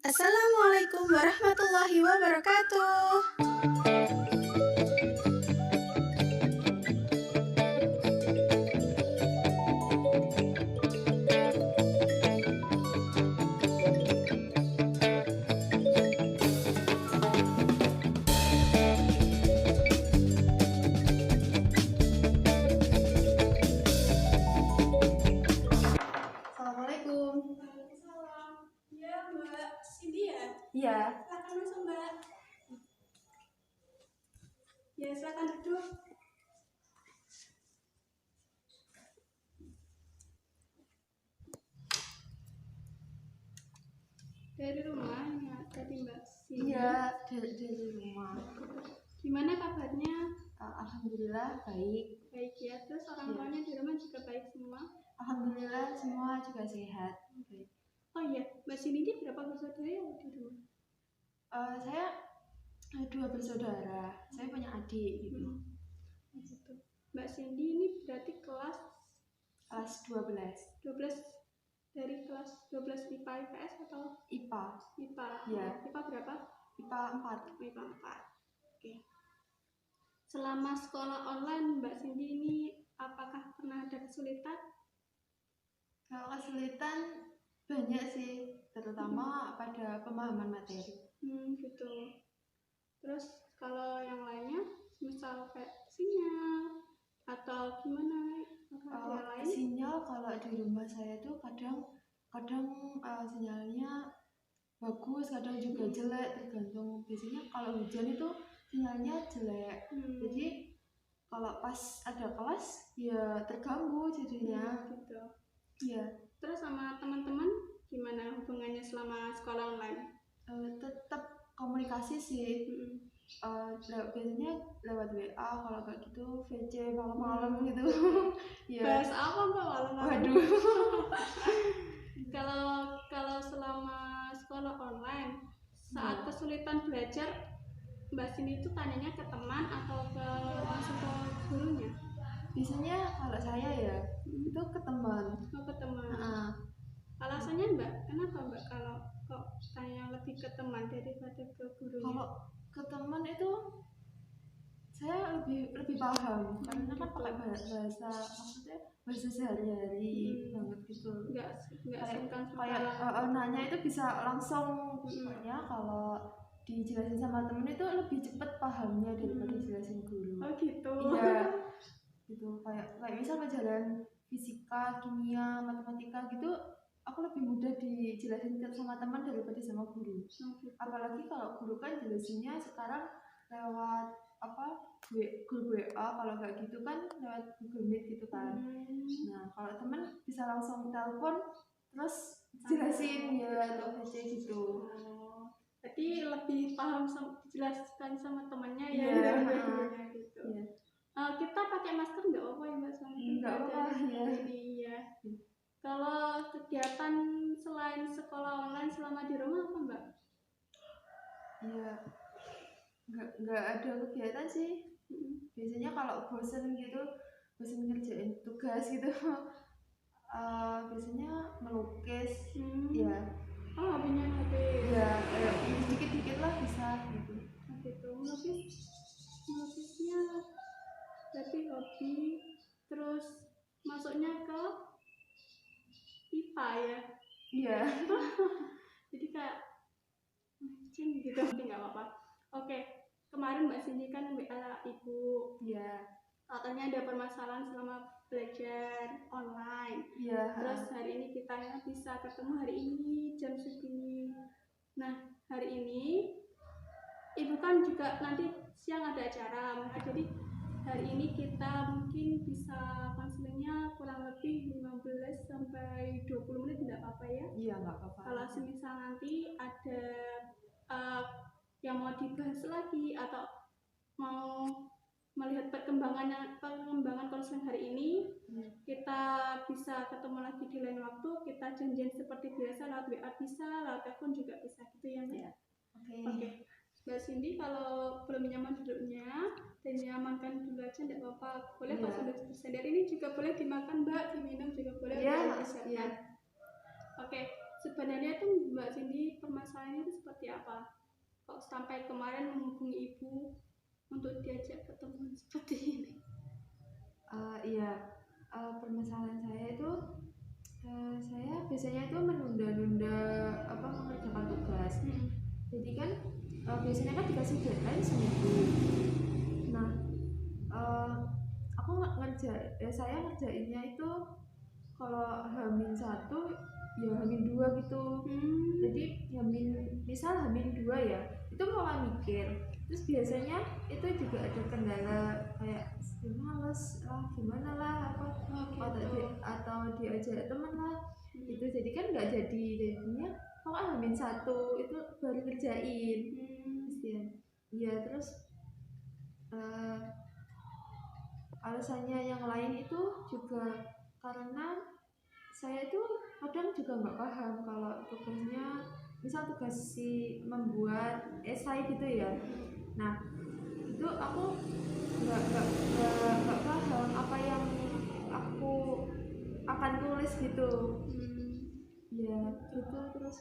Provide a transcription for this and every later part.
Assalamualaikum warahmatullahi wabarakatuh. Assalamualaikum. Waalaikumsalam. Ya, Mbak Cindy ya? Iya. Silakan masuk, Mbak. Ya, silakan duduk. Dari rumah ya, tadi Mbak Cindy. Iya, dari rumah. Gimana kabarnya? Alhamdulillah baik. Baik ya. Terus orang tuanya di rumah juga baik semua? Alhamdulillah semua juga sehat. Baik. Oh iya, Mbak Cindy ini berapa bersaudara ya di rumah? Saya 2 bersaudara. Saya punya adik gitu. Gitu. Mbak Cindy ini berarti kelas 12 dari kelas 12 IPA IPS atau IPA. IPA? Iya. IPA berapa? IPA 4. IPA 4. Oke. Selama sekolah online Mbak Cindy ini apakah pernah ada kesulitan? Kalau kesulitan banyak sih, terutama pada pemahaman materi. Gitu. Terus kalau yang lainnya, misal kayak sinyal atau gimana? Apakah ada lain? Sinyal kalau di rumah saya tuh kadang sinyalnya bagus, kadang juga jelek, tergantung. Biasanya kalau hujan itu sinyalnya jelek. Jadi kalau pas ada kelas ya terganggu jadinya. Gitu. Iya. Terus sama teman-teman gimana hubungannya selama sekolah online? Tetap komunikasi sih. Biasanya lewat WA, kalau kayak gitu VC malam-malam gitu. Ya. Bahas apa Mbak malam-malam? Waduh. Kalau selama sekolah online saat kesulitan belajar Mbak Cindy itu tanyanya ke teman atau langsung ke gurunya? Biasanya kalau saya ya itu ke teman. Oh, ke teman. Alasannya Mbak, kenapa Mbak kalau kok tanya lebih ke teman daripada ke gurunya? Kalau ke teman itu saya lebih paham, karena kan pakai bahasa, maksudnya bahasa sehari-hari banget gitu. Nggak kayak nanya itu bisa langsung. Makanya kalau dijelasin sama temen itu lebih cepet pahamnya daripada dijelasin guru. Oh gitu. Iya. Gitu, kayak misal pelajaran fisika, kimia, matematika gitu, aku lebih mudah dijelasin sama teman daripada sama guru. Apalagi kalau guru kan jelasinnya sekarang lewat grup WA, kalau nggak gitu kan lewat Google Meet gitu kan. Nah kalau teman bisa langsung telepon terus jelasin ya atau VC gitu. Jadi lebih paham dijelaskan sama temannya ya. Gitu. Kita pakai masker nggak apa-apa ya Mbak? Nggak apa-apa ya. Iya. Kalau kegiatan selain sekolah online selama di rumah apa Mbak? Iya, nggak ada kegiatan sih. Biasanya kalau bosen ngerjain tugas gitu, biasanya melukis. Ya. Oh, hobinya ya dikit-dikit lah bisa gitu. Gitu. Melukisnya berarti hobi, terus masuknya ke IPA ya? Iya. Jadi kayak gitu, tapi nggak apa-apa. Oke, kemarin Mbak Cindy kan WA Ibu. Iya. Katanya ada permasalahan selama belajar online. Iya. Terus hari ini kita bisa ketemu hari ini jam segini. Nah, hari ini Ibu kan juga nanti siang ada acara, maka jadi hari ini kita mungkin bisa konselingnya kurang lebih 15 sampai 20 menit, tidak apa-apa ya? Iya, nggak apa-apa. Kalau semisal nanti ada yang mau dibahas lagi atau mau melihat perkembangan konseling hari ini, kita bisa ketemu lagi di lain waktu. Kita janjian seperti biasa lewat WA bisa, lewat telepon juga bisa gitu ya Mbak? Ya. Oke. Mbak Cindy kalau belum nyaman duduknya dan nyamankan dulu aja tidak apa-apa. Boleh kalau sudah bersandar ini juga boleh dimakan Mbak, diminum juga boleh. Iya. Oke. Sebenarnya tuh Mbak Cindy permasalahan permasalahannya itu seperti apa? Kok sampai kemarin menghubungi ibu untuk diajak ketemu seperti ini? Iya, permasalahan saya itu saya biasanya itu menunda-nunda mengerjakan tugas. Jadi kan biasanya kan dikasih deadline seminggu. Nah, saya ngerjainnya itu kalau H-1 ya H-2 gitu. Jadi misal H-2 ya, itu mulai mikir. Terus biasanya itu juga ada kendala kayak males lah, gimana lah atau diajak teman lah gitu. Jadi kan nggak jadi, jadinya pokoknya H-1 itu baru ngerjain. Iya, terus alasannya yang lain itu juga karena saya itu kadang juga nggak paham kalau tugasnya, misal tugas si membuat esai gitu ya. Nah itu aku nggak paham apa yang aku akan tulis gitu. Ya gitu, terus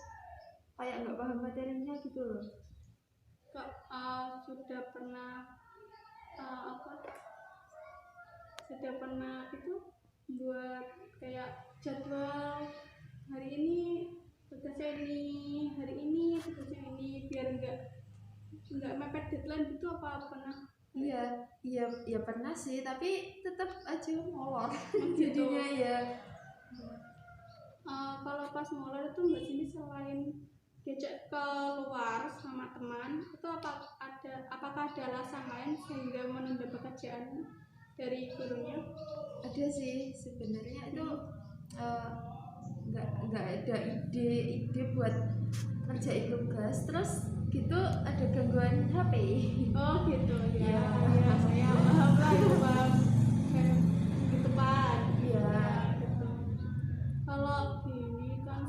kayak nggak paham materinya gitu loh. Kak sudah pernah itu buat kayak jadwal hari ini tugasnya ini, hari ini tugasnya ini, biar nggak mepet deadline gitu, apa pernah? Iya pernah sih, tapi tetap aja molor. Gitu. Jadinya ya. Kalau pas molor itu Mbak Cindy selain diajak keluar sama teman, itu apakah ada alasan lain sehingga menunda pekerjaan dari gurunya? Ada sih sebenarnya itu nggak ada ide buat ngerjain tugas, terus gitu ada gangguan HP. Oh gitu ya, saya paham lah itu Bang. Gitu Pak. Iya. Gitu. Kalau ini kan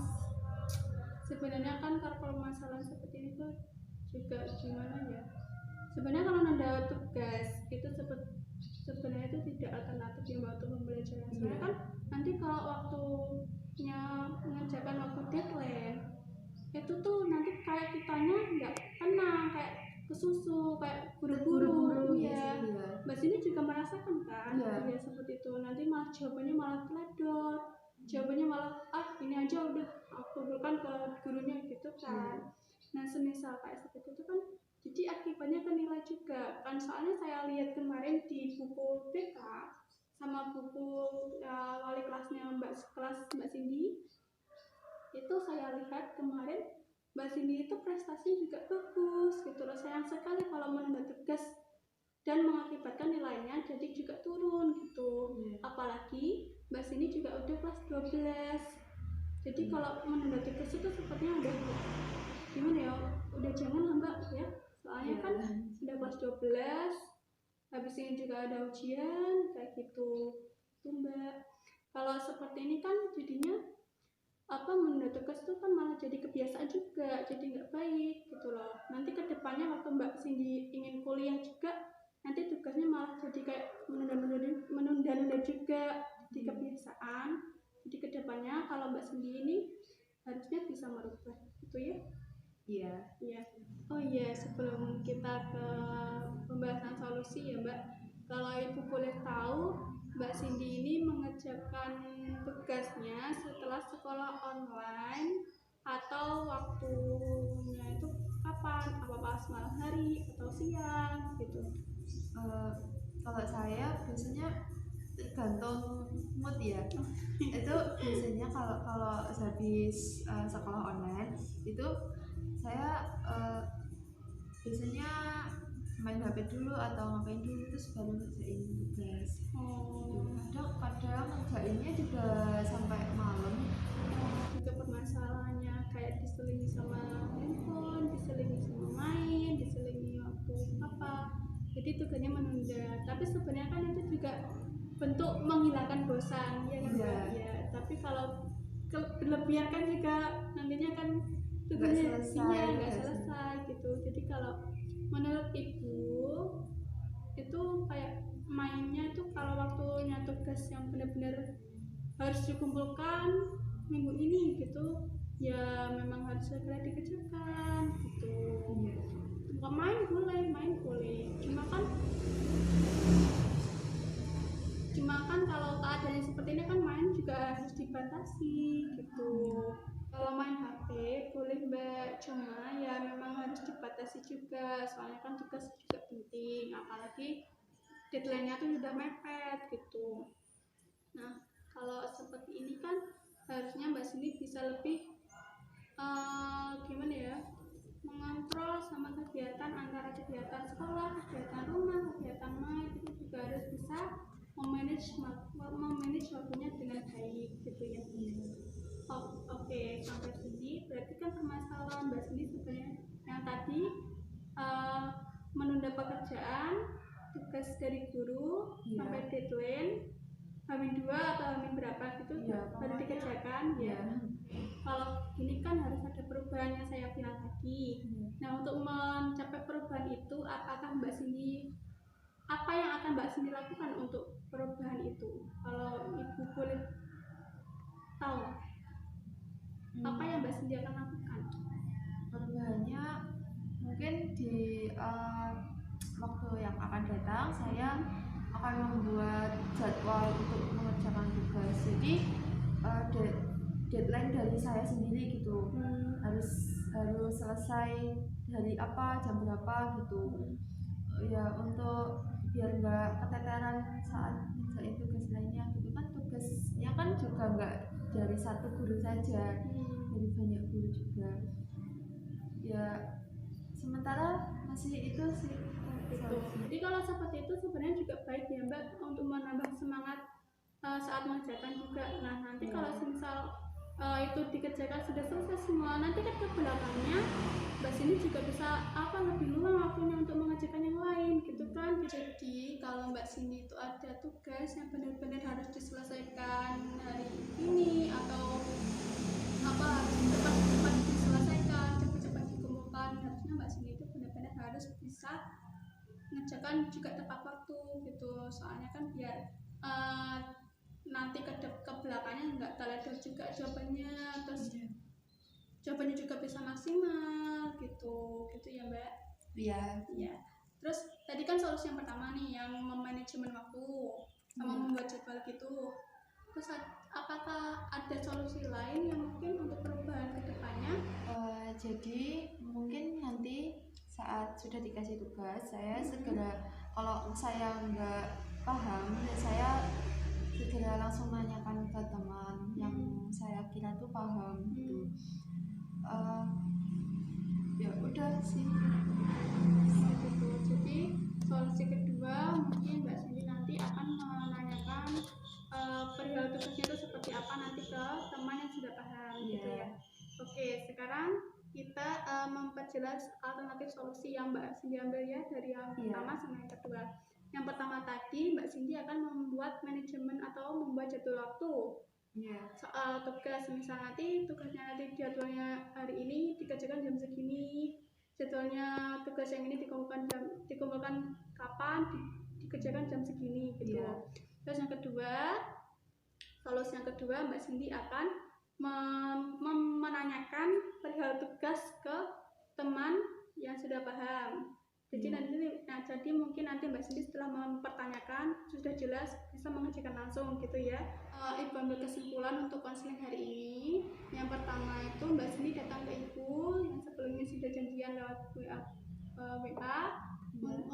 sebenarnya kan permasalahan seperti ini tuh juga gimana ya? Sebenarnya kalau nunda tugas itu sebenarnya itu tidak alternatif yang waktu pembelajaran. Soalnya kan nanti kalau waktunya mengerjakan waktu deadline itu tuh nanti kayak kitanya nggak tenang, kayak kesusu, kayak buru-buru. Iya. Mbak Cindy juga merasakan kan? Iya seperti itu. Nanti malah jawabannya malah teledor, jawabannya malah ini aja udah aku berikan ke gurunya gitu kan. Nah semisal kayak seperti itu kan, jadi akibatnya ke nilai juga kan. Soalnya saya lihat kemarin di buku TK sama buku wali kelasnya Mbak Cindy, itu saya lihat kemarin Mbak Cindy itu prestasinya juga bagus gitu loh. Sayang sekali kalau menunda tugas dan mengakibatkan nilainya jadi juga turun gitu. Apalagi Mbak Cindy juga udah kelas 12. Jadi kalau menunda tugas itu sepertinya udah gimana ya, udah jangan lah Mbak ya. Soalnya kan sudah kelas 12, habis ini juga ada ujian kayak gitu tuh Mbak. Kalau seperti ini kan jadinya menunda tugas itu kan malah jadi kebiasaan juga, jadi nggak baik gitu loh. Nanti kedepannya waktu Mbak Cindy ingin kuliah juga, nanti tugasnya malah jadi kayak menunda-nunda juga, jadi kebiasaan. Jadi kedepannya kalau Mbak Cindy ini harusnya bisa merubah gitu ya. Iya. Oh iya, sebelum kita ke pembahasan solusi ya Mbak, kalau Ibu boleh tahu, Mbak Cindy ini mengerjakan tugasnya setelah sekolah online atau waktunya itu kapan? Apa pas malam hari atau siang gitu? Kalau saya biasanya tergantung mood ya. Itu biasanya kalau habis sekolah online itu saya biasanya main HP dulu atau ngapain dulu, terus baru ngerjain tugas. Kadang ngerjainnya juga sampai malam. Juga permasalahannya kayak diselingi sama handphone, diselingi sama main, diselingi waktu apa, jadi tugasnya menunda. Tapi sebenarnya kan itu juga bentuk menghilangkan bosan ya kan Mbak? Ya, tapi kalau berlebihan kan juga nantinya kan tugasnya nggak selesai gitu. Jadi kalau menurut Ibu itu kayak mainnya itu kalau waktunya tugas yang benar-benar harus dikumpulkan minggu ini gitu, ya memang harus segera dikerjakan Mbak, cuma ya memang harus dibatasi juga, soalnya kan tugas juga penting, apalagi deadline-nya tuh sudah mepet gitu. Nah, kalau seperti ini kan harusnya Mbak Cindy bisa lebih gimana ya, mengontrol sama kegiatan antara kegiatan sekolah, kegiatan rumah, kegiatan main, itu juga harus bisa memanage waktunya dengan baik gitu ya. Oke, sampai sini berarti kan permasalahan Mbak Cindy sebenarnya yang tadi menunda pekerjaan, tugas dari guru sampai deadline H-2 atau H- berapa gitu baru dikerjakan ya. Kalau ini kan harus ada perubahan yang saya bilang tadi. Nah, untuk mencapai perubahan itu, apakah Mbak Cindy, apa yang akan Mbak Cindy lakukan untuk perubahan itu? Kalau Ibu boleh tahu, apa yang Mbak Cindy akan lakukan? Perubahannya mungkin di waktu yang akan datang saya akan membuat jadwal untuk mengerjakan tugas. Jadi deadline dari saya sendiri gitu, harus selesai hari apa, jam berapa gitu. Ya untuk biar nggak keteteran saat ngerjain tugas lainnya gitu kan, tugasnya kan juga nggak dari satu guru saja, dari banyak guru juga. Ya sementara masih itu sih gitu. Jadi kalau seperti itu sebenarnya juga baik ya Mbak, untuk menambah semangat saat mengerjakan juga. Nah, nanti kalau misal itu dikerjakan sudah selesai semua, nanti kan ke belakangnya Mbak Cindy juga bisa lebih luang waktunya untuk mengerjakan yang lain gitu kan. Jadi kalau Mbak Cindy itu ada tugas yang benar-benar harus diselesaikan hari ini atau harus cepat-cepat diselesaikan, cepat-cepat dikumpulkan, harusnya Mbak Cindy itu benar-benar harus bisa mengerjakan juga tepat waktu gitu. Soalnya kan biar nanti ke belakangnya nggak teledor juga jawabannya, terus jawabannya juga bisa maksimal gitu ya Mbak. Iya. Terus tadi kan solusi yang pertama nih yang memanajemen waktu sama membuat jadwal gitu. Terus apakah ada solusi lain yang mungkin untuk perubahan kedepannya? Jadi mungkin nanti saat sudah dikasih tugas, saya segera, kalau saya nggak paham, saya segera langsung nanyakan ke teman yang saya kira tuh paham gitu. Ya udah sih. Jadi solusi kedua mungkin Mbak Cindy nanti akan menanyakan perihal tugasnya itu seperti apa nanti ke teman yang sudah paham gitu ya. Oke, sekarang kita memperjelas alternatif solusi yang Mbak Cindy ambil ya, dari yang pertama sama yang kedua. Yang pertama tadi Mbak Cindy akan membuat manajemen atau membuat jadwal waktu. Soal tugas, misalnya tugasnya nanti jadwalnya hari ini dikerjakan jam segini, jadwalnya tugas yang ini dikumpulkan kapan, dikerjakan jam segini gitu. Terus yang kedua, solusi yang kedua, Mbak Cindy akan menanyakan perihal tugas ke teman yang sudah paham. Jadi jadi mungkin nanti Mbak Cindy setelah mempertanyakan sudah jelas bisa mengerjakan langsung gitu ya. Ibu ambil kesimpulan untuk konseling hari ini. Yang pertama itu Mbak Cindy datang ke Ibu yang sebelumnya sudah janjian lewat WA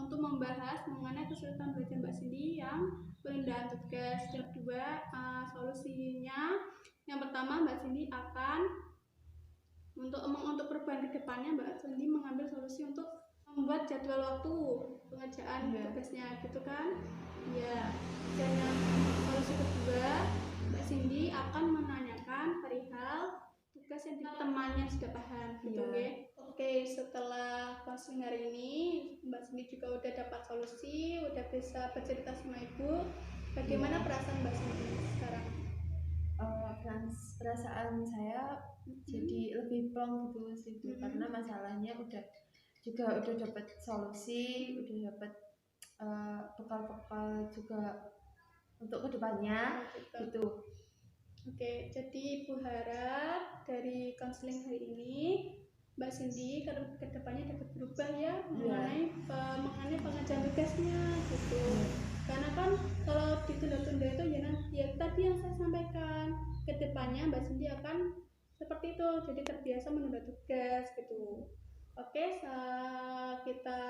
untuk membahas mengenai kesulitan belajar Mbak Cindy yang penundaan tugas. Yang kedua, solusinya yang pertama Mbak Cindy akan untuk perubahan kedepannya Mbak Cindy mengambil solusi untuk membuat jadwal waktu pengerjaan tugasnya gitu kan ya. Dan yang solusi kedua, Mbak Cindy akan menanyakan perihal tugas yang temannya sudah paham gitu ya. Oke, setelah konseling hari ini Mbak Cindy juga udah dapat solusi, udah bisa bercerita sama Ibu. Bagaimana perasaan Mbak Cindy sekarang? Perasaan saya jadi lebih plong gitu sih, karena masalahnya udah dapat solusi, udah dapat bekal-bekal juga untuk kedepannya gitu. Oke, jadi Ibu harap dari konseling hari ini Mbak Cindy kedepannya dapat berubah ya mengenai pengerjaan tugasnya gitu. Karena kan kalau ditunda-tunda itu ya tadi yang saya sampaikan, kedepannya Mbak Cindy akan seperti itu, jadi terbiasa menunda tugas gitu. Oke, kita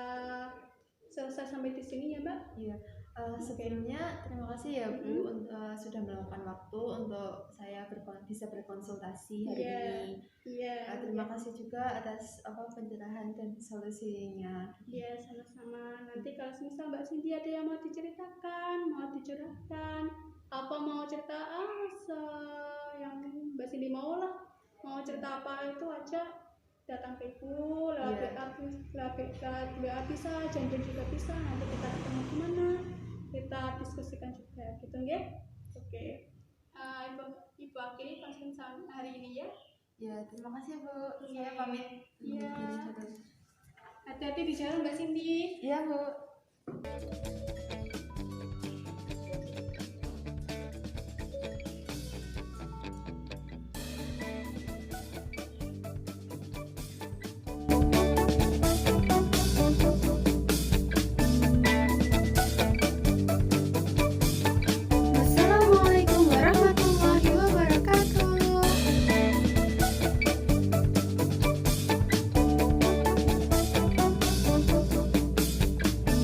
selesai sampai di sini ya Mbak. Iya. Sebelumnya terima kasih ya Bu sudah meluangkan waktu untuk saya bisa berkonsultasi hari ini. Terima kasih juga atas pencerahan dan solusinya. Iya, sama-sama. Nanti kalau misal Mbak Cindy ada yang mau diceritakan, mau dicurahkan, apa mau cerita yang Mbak Cindy mau lah, mau cerita apa itu aja datang ke Ibu lewat WA bisa, janjian juga bisa, nanti kita ketemu di mana, kita diskusikan juga gitu ya. Oke. Ibu akhiri konsultasi hari ini ya. Ya, terima kasih Bu. Saya pamit. Iya. Hati-hati di jalan Mbak Cindy. Iya Bu.